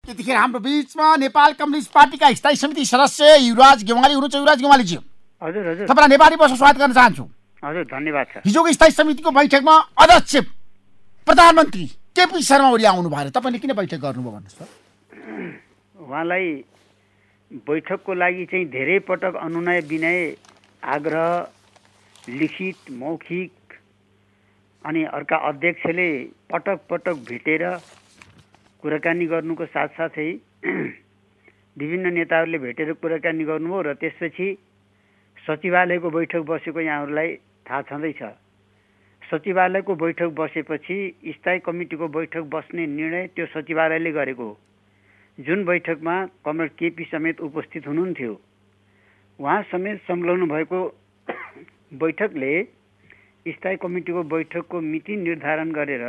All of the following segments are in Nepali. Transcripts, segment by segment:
यतिखेर हाम्रो बिचमा नेपाल कम्युनिस्ट पार्टीका स्थायी समिति सदस्य युवराज गेवाली हुनुहुन्छ। युवराज गेवालीजी, हजुर हजुर, तपाईँलाई नेपाली बसमा स्वागत गर्न चाहन्छु। हजुर धन्यवाद छ। हिजोको स्थायी समितिको बैठकमा अध्यक्ष प्रधानमन्त्री केपी शर्मा ओली आउनु भएर तपाईँले किन बैठक गर्नुभयो भन्नुहोस् त? उहाँलाई बैठकको लागि चाहिँ धेरै पटक अनुनय विनय आग्रह लिखित मौखिक अनि अर्का अध्यक्षले पटक पटक भेटेर कुराकानी गर्नुको साथसाथै विभिन्न नेताहरूले भेटेर कुराकानी गर्नुभयो र त्यसपछि सचिवालयको बैठक बसेको यहाँहरूलाई थाहा छँदैछ। सचिवालयको बैठक बसेपछि स्थायी कमिटीको बैठक बस्ने निर्णय त्यो सचिवालयले गरेको हो, जुन बैठकमा कमरेड केपी समेत उपस्थित हुनुहुन्थ्यो। उहाँ समेत संलग्न भएको बैठकले स्थायी कमिटीको बैठकको मिति निर्धारण गरेर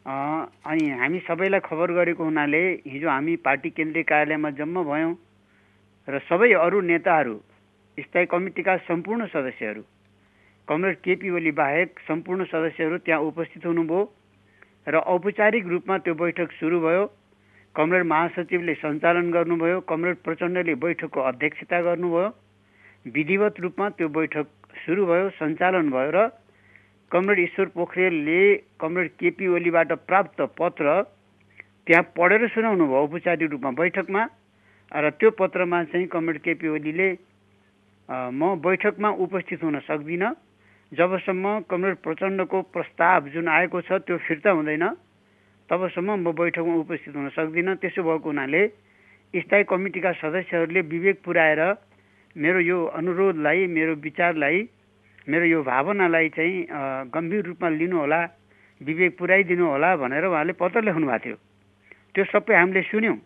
अनि हामी सबैलाई खबर गरेको हुनाले हिजो हामी पार्टी केन्द्रीय कार्यालयमा जम्मा भयौँ र सबै अरू नेताहरू, स्थायी कमिटीका सम्पूर्ण सदस्यहरू, कमरेड केपी ओली बाहेक सम्पूर्ण सदस्यहरू त्यहाँ उपस्थित हुनुभयो र औपचारिक रूपमा त्यो बैठक सुरु भयो। कमरेड महासचिवले सञ्चालन गर्नुभयो, कमरेड प्रचण्डले बैठकको अध्यक्षता गर्नुभयो। विधिवत रूपमा त्यो बैठक सुरु भयो, सञ्चालन भयो र कमरेड ईश्वर पोखरेलले कमरेड केपी ओलीबाट प्राप्त पत्र त्यहाँ पढेर सुनाउनु भयो औपचारिक रूपमा बैठकमा। र त्यो पत्रमा चाहिँ कमरेड केपी ओलीले म बैठकमा उपस्थित हुन सक्दिनँ जबसम्म कमरेड प्रचण्डको प्रस्ताव जुन आएको छ त्यो फिर्ता हुँदैन तबसम्म म बैठकमा उपस्थित हुन सक्दिनँ। त्यसो भएको हुनाले स्थायी कमिटीका सदस्यहरूले विवेक पुर्याएर मेरो यो अनुरोधलाई, मेरो विचारलाई, मेरो यो भावनालाई चाहिँ गम्भीर रूपमा लिनुहोला, विवेक पुर्याइदिनु होला भनेर उहाँले पत्र लेख्नु भएको थियो। त्यो सबै हामीले सुन्यौँ।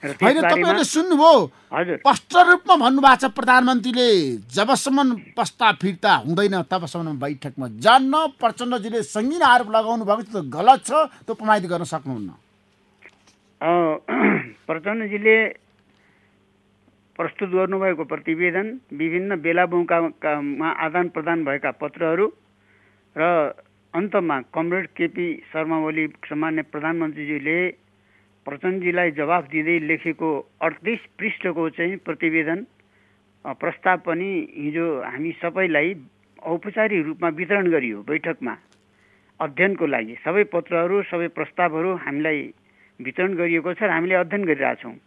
होइन, तपाईँले सुन्नुभयो? हजुर, स्पष्ट रूपमा भन्नुभएको छ प्रधानमन्त्रीले जबसम्म प्रस्ताव फिर्ता हुँदैन तबसम्म बैठकमा जान्न। प्रचण्डजीले सङ्गीन आरोप लगाउनु भएको त्यो गलत छ, त्यो प्रमाणित गर्न सक्नुहुन्न। प्रचण्डजीले प्रस्तुत गर्नुभएको प्रतिवेदन, विभिन्न बेला मौकामा आदान प्रदान भएका पत्रहरू र अन्तमा कमरेड केपी शर्मा ओली सामान्य प्रधानमन्त्रीजीले प्रचण्डजीलाई जवाफ दिँदै लेखेको 38 पृष्ठको चाहिँ प्रतिवेदन प्रस्ताव पनि हिजो हामी सबैलाई औपचारिक रूपमा वितरण गरियो। बैठकमा अध्ययनको लागि सबै पत्रहरू, सबै प्रस्तावहरू हामीलाई वितरण गरिएको छ र हामीले अध्ययन गरिरहेछौँ।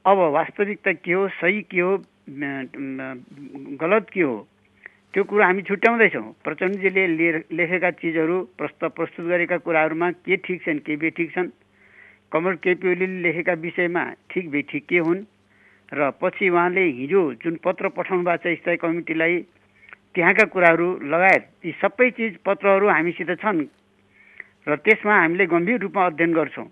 अब वास्तविकता के हो, सही के हो, गलत के हो, त्यो कुरा हामी छुट्याउँदैछौँ। प्रचण्डजीले लेखेका चिजहरू, प्रस्तुत गरेका कुराहरूमा के ठिक छन्, के बेठिक छन्, कमरेड केपी ओलीले लेखेका विषयमा ठिक बेठिक के हुन् र पछि उहाँले हिजो जुन पत्र पठाउनु भएको छ स्थायी कमिटीलाई त्यहाँका कुराहरू लगायत यी सबै चिज पत्रहरू हामीसित छन् र त्यसमा हामीले गम्भीर रूपमा अध्ययन गर्छौँ।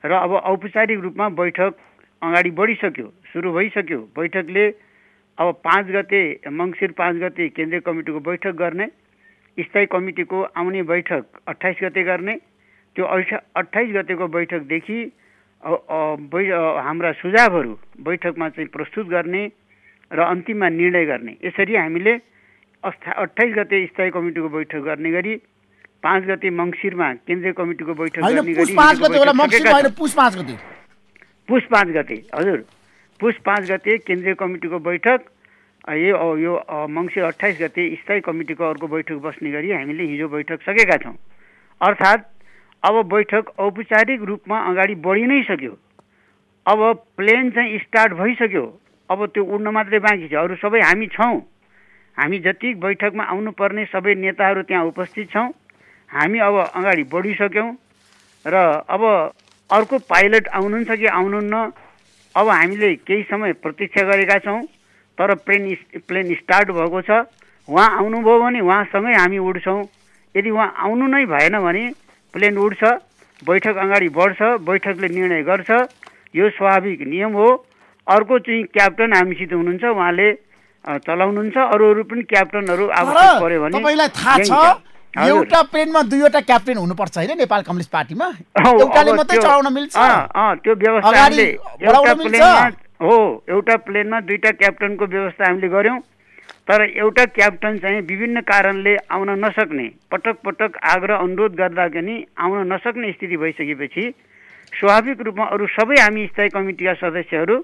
र अब औपचारिक रूपमा बैठक अगाडि बढिसक्यो, सुरु भइसक्यो। बैठकले अब 5 गते मङ्सिर 5 गते केन्द्रीय कमिटीको बैठक गर्ने, स्थायी कमिटीको आउने बैठक 28 गते गर्ने। त्यो 28 गतेको बैठकदेखि हाम्रा सुझावहरू बैठकमा चाहिँ प्रस्तुत गर्ने र अन्तिममा निर्णय गर्ने। यसरी हामीले 28 गते स्थायी कमिटीको बैठक गर्ने गरी 5 गते मङ्सिरमा केन्द्रीय कमिटीको बैठक गर्ने गरी पुस 5 गते हजुर, पुस 5 गते केन्द्रीय कमिटीको बैठक, यो मङ्सिर 28 गते स्थायी कमिटीको अर्को बैठक बस्ने गरी हामीले हिजो बैठक सकेका छौँ। अर्थात् अब बैठक औपचारिक रूपमा अगाडि बढी नै सक्यो। अब प्लेन चाहिँ स्टार्ट भइसक्यो। अब त्यो उड्न मात्रै बाँकी छ। अरू सबै हामी छौँ। हामी जति बैठकमा आउनुपर्ने सबै नेताहरू त्यहाँ उपस्थित छौँ। हामी अब अगाडि बढिसक्यौँ र अब अर्को पाइलट आउनुहुन्छ कि आउनुहुन्न, अब हामीले केही समय प्रतीक्षा गरेका छौँ। तर प्लेन स्टार्ट भएको छ। उहाँ आउनुभयो भने उहाँसँगै हामी उड्छौँ। यदि उहाँ आउनु नै भएन भने प्लेन उड्छ, बैठक अगाडि बढ्छ, बैठकले निर्णय गर्छ। यो स्वाभाविक नियम हो। अर्को चाहिँ क्याप्टन हामीसित हुनुहुन्छ, उहाँले चलाउनुहुन्छ। अरू पनि क्याप्टनहरू आवश्यक पर्यो भने तपाईलाई थाहा छ एउटा प्लेनमा दुईवटा क्याप्टेन हुनुपर्छ हैन नेपाल कम्युनिस्ट पार्टीमा? एउटाले मात्रै चलाउन मिल्छ? त्यो व्यवस्था हामीले एउटा प्लेनमा दुईटा क्याप्टनको व्यवस्था हामीले गर्यौं। तर एउटा क्याप्टन चाहिँ विभिन्न कारणले आउन नसक्ने, पटक पटक आग्रह अनुरोध गर्दा पनि आउन नसक्ने स्थिति भइसकेपछि स्वाभाविक रूपमा अरू सबै हामी स्थायी कमिटीका सदस्यहरू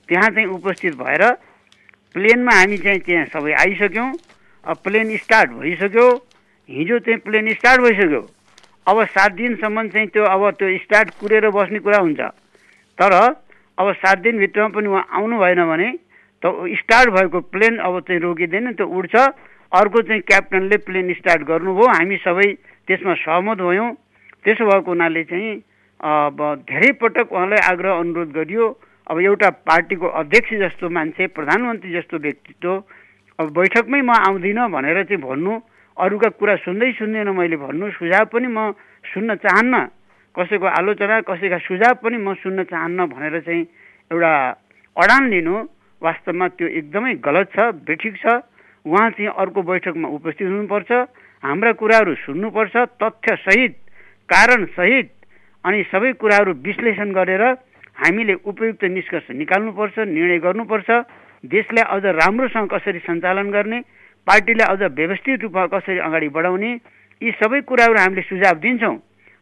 त्यहाँ चाहिँ उपस्थित भएर प्लेनमा हामी चाहिँ त्यहाँ सबै आइसक्यौँ। अब प्लेन स्टार्ट भइसक्यो, हिजो चाहिँ प्लेन स्टार्ट भइसक्यो। अब 7 दिनसम्म चाहिँ त्यो स्टार्ट कुरेर बस्ने कुरा हुन्छ, तर अब 7 दिनभित्रमा पनि उहाँ आउनु भएन भने त स्टार्ट भएको प्लेन अब चाहिँ रोकिँदैन, त्यो उड्छ। अर्को चाहिँ क्याप्टनले प्लेन स्टार्ट गर्नुभयो, हामी सबै त्यसमा सहमत भयौँ। त्यसो भएको हुनाले चाहिँ अब धेरै पटक उहाँलाई आग्रह अनुरोध गरियो। अब एउटा पार्टीको अध्यक्ष जस्तो मान्छे, प्रधानमन्त्री जस्तो व्यक्तित्व अब बैठकमै म आउँदिनँ भनेर चाहिँ भन्नु, अरूका कुरा सुन्दैन मैले भन्नु, सुझाव पनि म सुन्न चाहन्न, कसैको आलोचना कसैका सुझाव पनि म सुन्न चाहन्न भनेर चाहिँ एउटा अडान लिनु वास्तवमा त्यो एकदमै गलत छ, बेठिक छ। उहाँ चाहिँ अर्को बैठकमा उपस्थित हुनुपर्छ, हाम्रा कुराहरू सुन्नुपर्छ, तथ्यसहित कारणसहित अनि सबै कुराहरू विश्लेषण गरेर हामीले उपयुक्त निष्कर्ष निकाल्नुपर्छ, निर्णय गर्नुपर्छ। देशलाई अझ राम्रोसँग कसरी सञ्चालन गर्ने, पार्टीलाई अझ व्यवस्थित रूपमा कसरी अगाडि बढाउने, यी सबै कुराहरू हामीले सुझाव दिन्छौँ।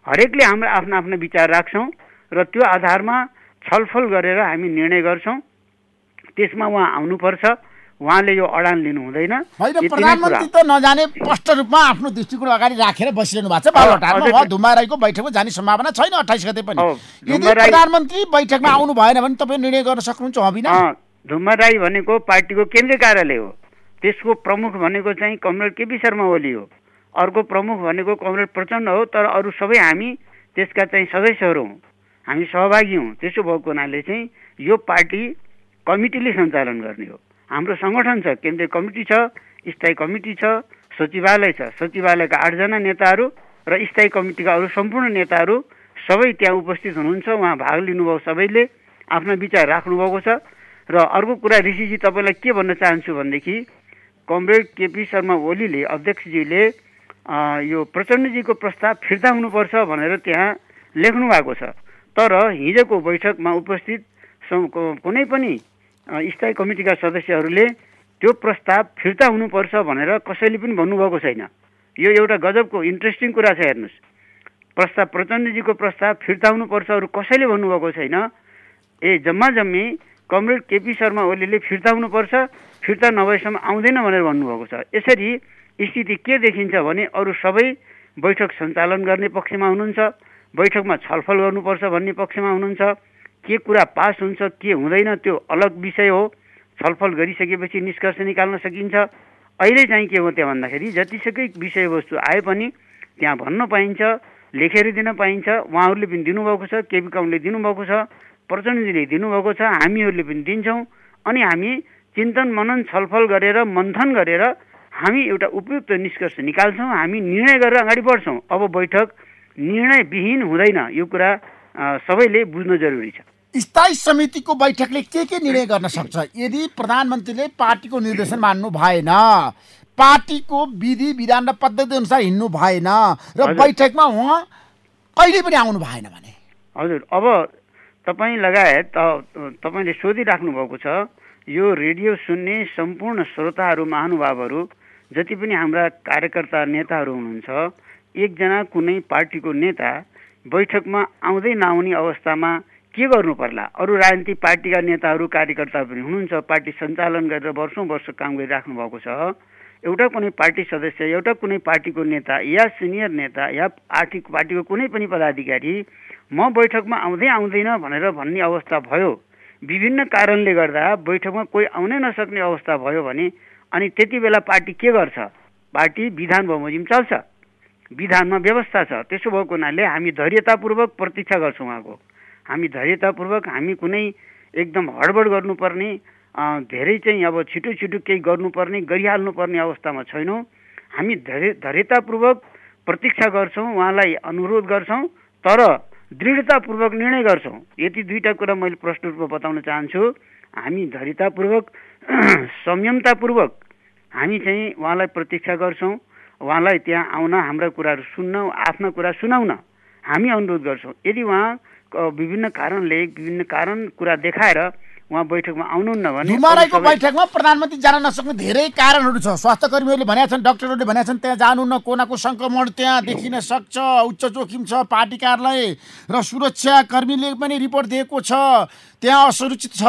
हरेकले हाम्रो आफ्ना आफ्ना विचार राख्छौँ र त्यो आधारमा छलफल गरेर हामी निर्णय गर्छौँ। त्यसमा उहाँ आउनुपर्छ, उहाँले यो अडान लिनु हुँदैन। प्रधानमन्त्री त नजाने स्पष्ट रूपमा आफ्नो दृष्टिकोण अगाडि राखेर बसिरहनु भएको छ। बालुवाटारमा उहाँ धुम्माराईको बैठकमा जाने सम्भावना छैन 28 गते पनि। यदि प्रधानमन्त्री बैठकमा आउनु भएन भने तपाईँ निर्णय गर्न सक्नुहुन्छ अभिन? धुम्माराई भनेको पार्टीको केन्द्रीय कार्यालय हो, त्यसको प्रमुख भनेको चाहिँ कमरेड केपी शर्मा ओली हो, अर्को प्रमुख भनेको कमरेड प्रचण्ड हो, तर अरू सबै हामी त्यसका चाहिँ सदस्यहरू हौँ, हामी सहभागी हौँ। त्यसो भएको हुनाले चाहिँ यो पार्टी कमिटीले सञ्चालन गर्ने हो। हाम्रो सङ्गठन छ, केन्द्रीय कमिटी छ, स्थायी कमिटी छ, सचिवालय छ, सचिवालयका 8 जना नेताहरू र स्थायी कमिटीका अरू सम्पूर्ण नेताहरू सबै त्यहाँ उपस्थित हुनुहुन्छ। उहाँ भाग लिनुभयो, सबैले आफ्ना विचार राख्नुभएको छ। र अर्को कुरा ऋषिजी तपाईँलाई के भन्न चाहन्छु भनेदेखि कमरेड केपी शर्मा ओलीले अध्यक्षजीले यो प्रचण्डजीको प्रस्ताव फिर्ता हुनुपर्छ भनेर त्यहाँ लेख्नु भएको छ, तर हिजोको बैठकमा उपस्थित कुनै पनि स्थायी कमिटीका सदस्यहरूले त्यो प्रस्ताव फिर्ता हुनुपर्छ भनेर कसैले पनि भन्नुभएको छैन। यो एउटा गजबको इन्ट्रेस्टिङ कुरा छ। हेर्नुहोस्, प्रस्ताव प्रचण्डजीको प्रस्ताव फिर्ता हुनुपर्छ अरू कसैले भन्नुभएको छैन। जम्मा जम्मी कमरेड केपी शर्मा ओलीले फिर्ता हुनुपर्छ, फिर्ता नभएसम्म आउँदैन भनेर भन्नुभएको छ। यसरी स्थिति के देखिन्छ भने अरू सबै बैठक सञ्चालन गर्ने पक्षमा हुनुहुन्छ, बैठकमा छलफल गर्नुपर्छ भन्ने पक्षमा हुनुहुन्छ। के कुरा पास हुन्छ के हुँदैन त्यो अलग विषय हो, छलफल गरिसकेपछि निष्कर्ष निकाल्न सकिन्छ। अहिले चाहिँ के हो त्यहाँ भन्दाखेरि जतिसुकै विषयवस्तु आए पनि त्यहाँ भन्न पाइन्छ, लेखेर दिन पाइन्छ। उहाँहरूले पनि दिनुभएको छ, केपी काउन्टले दिनुभएको छ, प्रचण्डजीले दिनुभएको छ, हामीहरूले पनि दिन्छौँ। अनि हामी चिन्तन मनन छलफल गरेर मन्थन गरेर हामी एउटा उपयुक्त निष्कर्ष निकाल्छौँ, हामी निर्णय गरेर अगाडि बढ्छौँ। अब बैठक निर्णयविहीन हुँदैन, यो कुरा सबैले बुझ्न जरुरी छ। स्थायी समितिको बैठकले के निर्णय गर्न सक्छ यदि प्रधानमन्त्रीले पार्टीको निर्देशन मान्नु भएन, पार्टीको विधि विधान र पद्धति अनुसार हिँड्नु भएन र बैठकमा उहाँ कहिले पनि आउनु भएन भने? हजुर, अब तपाईँ लगायत तपाईँले सोधिराख्नु भएको छ, यो रेडियो सुन्ने सम्पूर्ण श्रोताहरू महानुभावहरू जति पनि हाम्रा कार्यकर्ता नेताहरू हुनुहुन्छ, एकजना कुनै पार्टीको नेता बैठकमा आउँदै नआउने अवस्थामा के गर्नु पर्ला? अरू राजनीतिक पार्टीका नेताहरू कार्यकर्ता पनि हुनुहुन्छ, पार्टी सञ्चालन गरेर वर्षौँ वर्ष काम गरिराख्नु भएको छ। एउटा कुनै पार्टी सदस्य, एउटा कुनै पार्टीको नेता या सिनियर नेता या पार्टीको कुनै पनि पदाधिकारी म बैठकमा आउँदैन भनेर भन्ने अवस्था भयो, विभिन्न कारणले गर्दा बैठकमा कोही आउनै नसक्ने अवस्था भयो भने अनि त्यति बेला पार्टी के गर्छ? पार्टी विधान बमोजिम चल्छ, विधानमा व्यवस्था छ। त्यसो भएको हुनाले हामी धैर्यतापूर्वक प्रतीक्षा गर्छौँ उहाँको। हामी धैर्यतापूर्वक, हामी कुनै एकदम हडबड गर्नुपर्ने, धेरै चाहिँ अब छिटो केही गर्नुपर्ने गरिहाल्नुपर्ने अवस्थामा छैनौँ। हामी धैर्यतापूर्वक प्रतीक्षा गर्छौँ, उहाँलाई अनुरोध गर्छौँ, तर दृढतापूर्वक निर्णय गर्छौँ। यति दुईटा कुरा मैले प्रष्ट रूपमा बताउन चाहन्छु। हामी धैर्यतापूर्वक संयमतापूर्वक हामी चाहिँ उहाँलाई प्रतीक्षा गर्छौँ, उहाँलाई त्यहाँ आउन, हाम्रा कुराहरू सुन्न, आफ्ना कुरा सुनाउन हामी अनुरोध गर्छौँ। यदि उहाँ विभिन्न कारण कुरा देखाएर उहाँ बैठकमा आउनुहुन्न भने धुमाराईको बैठकमा प्रधानमन्त्री जान नसक्ने धेरै कारणहरू छ। स्वास्थ्य कर्मीहरूले भनेका छन्, डाक्टरहरूले भनेका छन् त्यहाँ जानुहुन्न, कोनाको सङ्क्रमण त्यहाँ देखिन सक्छ, उच्च जोखिम छ, पार्टी कार्यालय र सुरक्षा कर्मीले पनि रिपोर्ट दिएको छ त्यहाँ असुरक्षित छ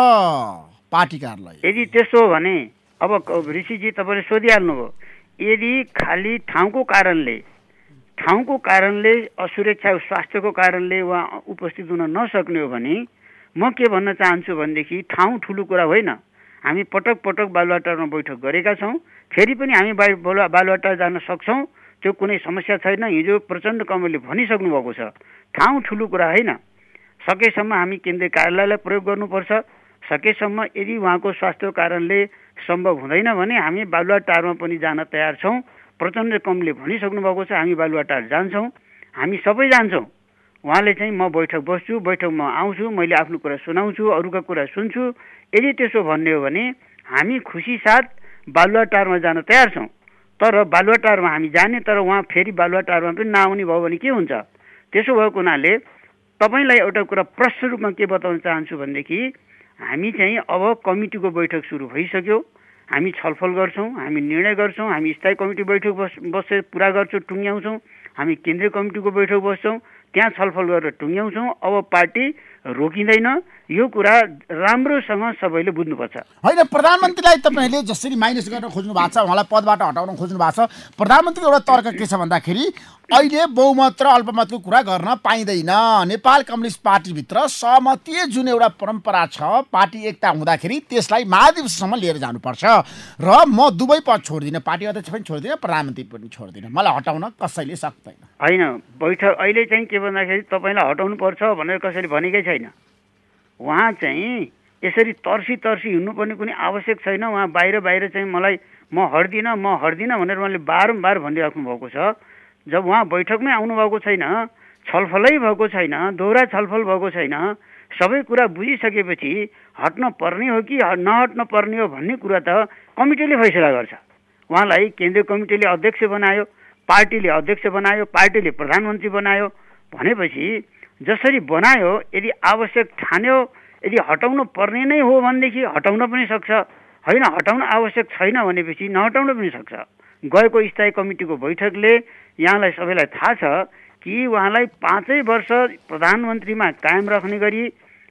पार्टी कार्यालय। यदि त्यसो हो भने अब ऋषिजी तपाईँले सोधिहाल्नुभयो, यदि खालि ठाउँको कारणले असुरक्षा स्वास्थ्यको कारणले उहाँ उपस्थित हुन नसक्ने हो भने म के भन्न चाहन्छु भनेदेखि ठाउँ ठुलो कुरा होइन। हामी पटक पटक बालुवाटारमा बैठक गरेका छौँ, फेरि पनि हामी बालुवाटार जान सक्छौँ, त्यो कुनै समस्या छैन। हिजो प्रचण्ड कमलले भनिसक्नु भएको छ, ठाउँ ठुलो कुरा होइन। सकेसम्म हामी केन्द्रीय कार्यालयलाई प्रयोग गर्नुपर्छ। सकेसम्म यदि उहाँको स्वास्थ्यको कारणले सम्भव हुँदैन भने हामी बालुवाटारमा पनि जान तयार छौँ। प्रचण्ड कमलले भनिसक्नु भएको छ, हामी बालुवाटार जान्छौँ, हामी सबै जान्छौँ। उहाँले चाहिँ म बैठक बस्छु, बैठकमा आउँछु, मैले आफ्नो कुरा सुनाउँछु, अरूका कुरा सुन्छु, यदि त्यसो भन्ने हो भने हामी खुसी साथ बालुवाटारमा जान तयार छौँ। तर बालुवाटारमा हामी जाने, तर उहाँ फेरि बालुवाटारमा पनि नआउने भयो भने के हुन्छ? त्यसो भएको हुनाले तपाईँलाई एउटा कुरा प्रश्न रूपमा के बताउन चाहन्छु भनेदेखि हामी चाहिँ अब कमिटीको बैठक सुरु भइसक्यो, हामी छलफल गर्छौँ, हामी निर्णय गर्छौँ, हामी स्थायी कमिटी बैठक बसेर पुरा गर्छौँ, टुङ्ग्याउँछौँ, हामी केन्द्रीय कमिटीको बैठक बस्छौँ, त्यहाँ छलफल गरेर टुङ्ग्याउँछौँ। अब पार्टी रोकिँदैन, यो कुरा राम्रोसँग सबैले बुझ्नुपर्छ। होइन, प्रधानमन्त्रीलाई तपाईँले जसरी माइनस गर्न खोज्नु भएको छ, उहाँलाई पदबाट हटाउन खोज्नु भएको छ, प्रधानमन्त्रीको एउटा तर्क के छ भन्दाखेरि अहिले बहुमत र अल्पमतको कुरा गर्न पाइँदैन। नेपाल कम्युनिस्ट पार्टीभित्र सहमति जुन एउटा परम्परा छ, पार्टी एकता हुँदाखेरि त्यसलाई महाधिवेशनसम्म लिएर जानुपर्छ र म दुवै पद छोड्दिनँ, पार्टी अध्यक्ष पनि छोड्दिनँ, प्रधानमन्त्री पनि छोड्दिनँ, मलाई हटाउन कसैले सक्दैन। होइन, बैठक अहिले चाहिँ के भन्दाखेरि तपाईँलाई हटाउनु पर्छ भनेर कसैले भनेकै छैन। उहाँ चाहिँ यसरी तर्सी हिँड्नुपर्ने कुनै आवश्यक छैन। उहाँ बाहिर चाहिँ मलाई म हट्दिनँ भनेर उहाँले बारम्बार भनिराख्नु भएको छ। जब उहाँ बैठकमै आउनुभएको छैन, छलफलै भएको छैन, दोहोरा छलफल भएको छैन, सबै कुरा बुझिसकेपछि हट्न पर्ने हो कि नहट्न पर्ने हो भन्ने कुरा त कमिटीले फैसला गर्छ। उहाँलाई केन्द्रीय कमिटीले अध्यक्ष बनायो, पार्टीले अध्यक्ष बनायो, पार्टीले प्रधानमन्त्री बनायो भनेपछि जसरी बनायो, यदि आवश्यक ठान्यो, यदि हटाउन पर्ने नै हो भनेदेखि हटाउन पनि सक्छ, होइन हटाउन आवश्यक छैन भनेपछि नहटाउन पनि सक्छ। गएको स्थायी कमिटीको बैठकले यहाँलाई सबैलाई थाहा छ कि उहाँलाई 5 वर्ष प्रधानमन्त्रीमा कायम राख्ने गरी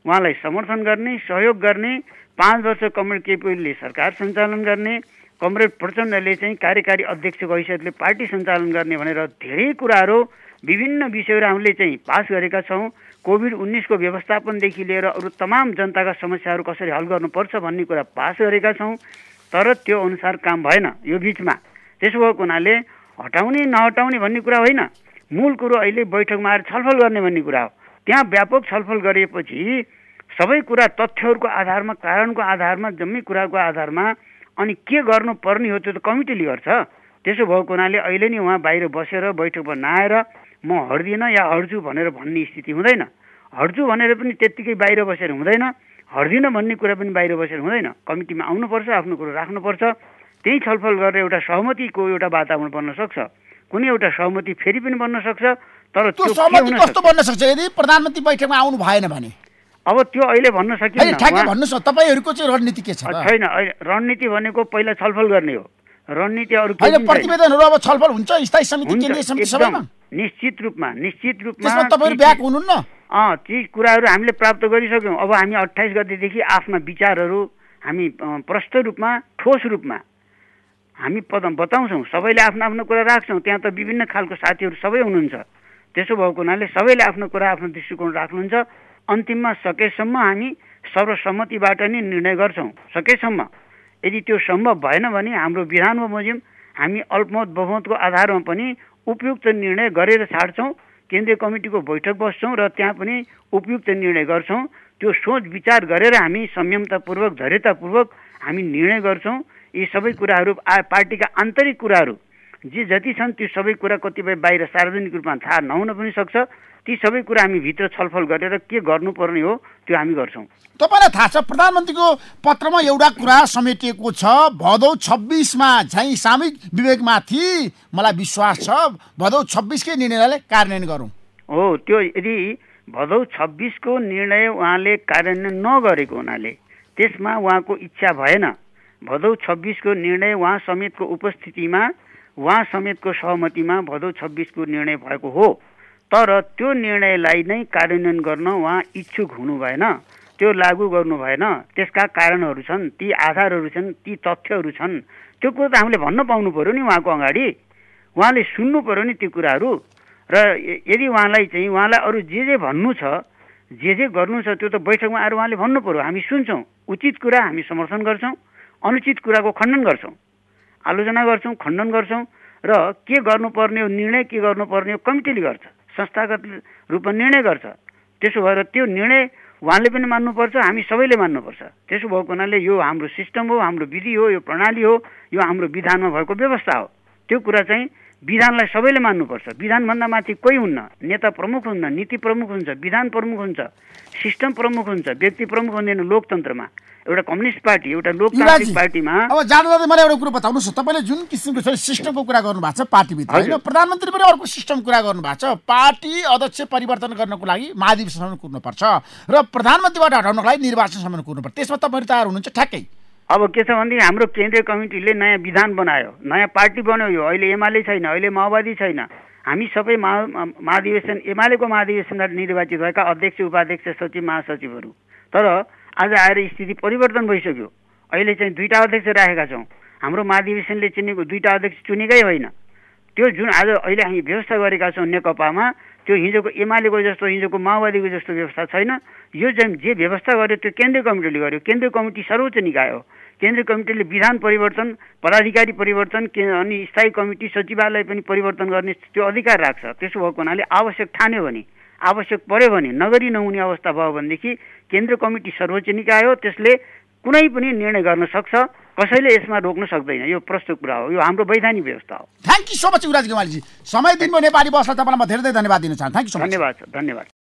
उहाँलाई समर्थन गर्ने, सहयोग गर्ने, 5 वर्ष कमरेड केपी ओलीले सरकार सञ्चालन गर्ने, कमरेड प्रचण्डले चाहिँ कार्यकारी अध्यक्षको हैसियतले पार्टी सञ्चालन गर्ने भनेर धेरै कुराहरू विभिन्न विषयहरू हामीले चाहिँ पास गरेका छौँ। कोभिड-19 को व्यवस्थापनदेखि लिएर अरू तमाम जनताका समस्याहरू कसरी हल गर्नुपर्छ भन्ने कुरा पास गरेका छौँ, तर त्यो अनुसार काम भएन यो बिचमा। त्यसो भएको हुनाले हटाउने नहटाउने भन्ने कुरा होइन, मूल कुरो अहिले बैठकमा आएर छलफल गर्ने भन्ने कुरा हो। त्यहाँ व्यापक छलफल गरेपछि सबै कुरा तथ्यहरूको आधारमा, कारणको आधारमा, जम्मै कुराको आधारमा अनि के गर्नुपर्ने हो त्यो त कमिटीले गर्छ। त्यसो भएको हुनाले अहिले नि उहाँ बाहिर बसेर बैठकमा नआएर म हट्दिनँ या हट्छु भनेर भन्ने स्थिति हुँदैन। हट्छु भनेर पनि त्यत्तिकै बाहिर बसेर हुँदैन, हट्दिनँ भन्ने कुरा पनि बाहिर बसेर हुँदैन। कमिटीमा आउनुपर्छ, आफ्नो कुरो राख्नुपर्छ, त्यही छलफल गरेर एउटा सहमतिको एउटा वातावरण बन्न सक्छ। कुनै एउटा सहमति फेरि पनि बन्न सक्छ, तर त्यो सहमति कस्तो बन्न सक्छ यदि प्रधानमन्त्री बैठकमा आउनु भएन भने? अब त्यो अहिले भन्न सकिन्न। ठ्याक्कै भन्नुहोस् न, तपाईँहरूको चाहिँ रणनीति के छ? छैन, रणनीति भनेको पहिला छलफल गर्ने हो। रणनीति अरू होइन, प्रतिवेदनहरू अब छलफल हुन्छ स्थायी समिति, केन्द्रीय समिति सबैमा निश्चित रूपमा त्यसमा तपाईहरु ब्याक हुनुहुन्न। ती कुराहरू हामीले प्राप्त गरिसक्यौँ। अब हामी 28 गतेदेखि आफ्ना विचारहरू हामी प्रष्ट रूपमा, ठोस रूपमा हामी बताउँछौँ। सबैले आफ्नो आफ्नो कुरा राख्छौँ। त्यहाँ त विभिन्न खालको साथीहरू सबै हुनुहुन्छ। त्यसो भएको हुनाले सबैले आफ्नो कुरा, आफ्नो दृष्टिकोण राख्नुहुन्छ। अन्तिममा सकेसम्म हामी सर्वसम्मतिबाट नै निर्णय गर्छौँ। सकेसम्म यदि त्यो सम्भव भएन भने हाम्रो विधान बमोजिम हामी अल्पमत बहुमतको आधारमा पनि उपयुक्त निर्णय गरेर छाड्छौँ। केन्द्रीय कमिटीको बैठक बस्छौँ र त्यहाँ पनि उपयुक्त निर्णय गर्छौँ। त्यो सोच विचार गरेर हामी संयमतापूर्वक, धैर्यतापूर्वक हामी निर्णय गर्छौँ। यी सबै कुराहरू पार्टीका आन्तरिक कुराहरू जति छन् ती सबै कुरा कतिपय बाहिर सार्वजनिक रूपमा थाहा नहुन पनि सक्छ। ती सबै कुरा हामी भित्र छलफल गरेर के गर्नुपर्ने हो त्यो हामी गर्छौँ। तपाईँलाई थाहा छ प्रधानमन्त्रीको पत्रमा एउटा कुरा समेटिएको छ, भदौ 26मा चाहिँ सामूहिक विवेकमाथि मलाई विश्वास छ भदौ 26कै निर्णयलाई कार्यान्वयन गरौँ। हो, त्यो यदि भदौ 26 को निर्णय उहाँले कार्यान्वयन नगरेको हुनाले त्यसमा उहाँको इच्छा भएन। भदौ 26 को निर्णय उहाँ समेतको उपस्थितिमा, उहाँ समेतको सहमतिमा भदौ 26 को निर्णय भएको हो। तर त्यो निर्णयलाई नै कार्यान्वयन गर्न उहाँ इच्छुक हुनु भएन, त्यो लागू गर्नु भएन। त्यसका कारणहरू छन्, ती आधारहरू छन्, ती तथ्यहरू छन्। त्यो कुरो त हामीले भन्न पाउनु पर्यो नि उहाँको अगाडि, उहाँले सुन्नु पर्यो नि ती कुराहरू। र यदि उहाँलाई अरू जे भन्नु छ, जे गर्नु छ, त्यो त बैठकमा आएर उहाँले भन्नु पर्यो। हामी सुन्छौँ, उचित कुरा हामी समर्थन गर्छौँ, अनुचित कुराको खण्डन गर्छौँ, आलोचना गर्छौँ, खण्डन गर्छौँ। र के गर्नुपर्ने हो निर्णय, के गर्नुपर्ने हो कमिटीले गर्छ, संस्थागत रूपमा निर्णय गर्छ। त्यसो भएर त्यो निर्णय उहाँले पनि मान्नुपर्छ, हामी सबैले मान्नुपर्छ। त्यसो भएको हुनाले यो हाम्रो सिस्टम हो, हाम्रो विधि हो, यो प्रणाली हो, यो हाम्रो विधानमा भएको व्यवस्था हो। त्यो कुरा चाहिँ विधानलाई सबैले मान्नुपर्छ। विधानभन्दा माथि कोही हुन्न, नेता प्रमुख हुन्न, नीति प्रमुख हुन्छ, विधान प्रमुख हुन्छ, सिस्टम प्रमुख हुन्छ, व्यक्ति प्रमुख हुँदैन। लोकतन्त्रमा एउटा कम्युनिस्ट पार्टी, एउटा लोकतान्त्रिक पार्टीमा अब जाँदा मलाई एउटा कुरो बताउनुहोस्, तपाईँले जुन किसिमको सिस्टमको कुरा गर्नुभएको छ पार्टीभित्र, होइन प्रधानमन्त्री पनि अर्को सिस्टम कुरा गर्नुभएको छ। पार्टी अध्यक्ष परिवर्तन गर्नको लागि महाधिवेशनसम्म कुर्नुपर्छ र प्रधानमन्त्रीबाट हटाउनको लागि निर्वाचनसम्म कुर्नुपर्छ। त्यसमा तपाईँहरू तयार हुनुहुन्छ ठ्याक्कै? अब के छ भनेदेखि हाम्रो केन्द्रीय कमिटीले नयाँ विधान बनायो, नयाँ पार्टी बनायो। अहिले एमाले छैन, अहिले माओवादी छैन। हामी सबै महाधिवेशन, एमालेको महाधिवेशनबाट निर्वाचित भएका अध्यक्ष, उपाध्यक्ष, सचिव, महासचिवहरू। तर आज आएर स्थिति परिवर्तन भइसक्यो। अहिले चाहिँ 2टा अध्यक्ष राखेका छौँ। हाम्रो महाधिवेशनले चिनेको 2टा अध्यक्ष चुनेकै होइन। त्यो जुन आज अहिले हामी व्यवस्था गरेका छौँ नेकपामा, त्यो हिजोको एमालेको जस्तो, हिजोको माओवादीको जस्तो व्यवस्था छैन। यो चाहिँ जे व्यवस्था गर्यो त्यो केन्द्रीय कमिटीले गर्यो। केन्द्रीय कमिटी सर्वोच्च निकाय हो। केन्द्रीय कमिटीले विधान परिवर्तन, पदाधिकारी परिवर्तन, अनि स्थायी कमिटी, सचिवालय पनि परिवर्तन गर्ने त्यो अधिकार राख्छ। त्यसो भएको हुनाले आवश्यक ठान्यो भने, आवश्यक पर्यो भने, नगरी नहुने अवस्था भयो भनेदेखि केन्द्रीय कमिटी सर्वोच्च निकाय हो, त्यसले कुनै पनि निर्णय गर्न सक्छ। कसैले यसमा रोक्न सक्दैन। यो प्रस्तुत कुरा हो, यो हाम्रो वैधानिक व्यवस्था हो। Thank you so much Yuvraj Gewaliji. समय दिनुभयो नेपाली बसलाई। तपाईँलाई म धेरै धेरै धन्यवाद दिन चाहन्छु। Thank you so much. धन्यवाद।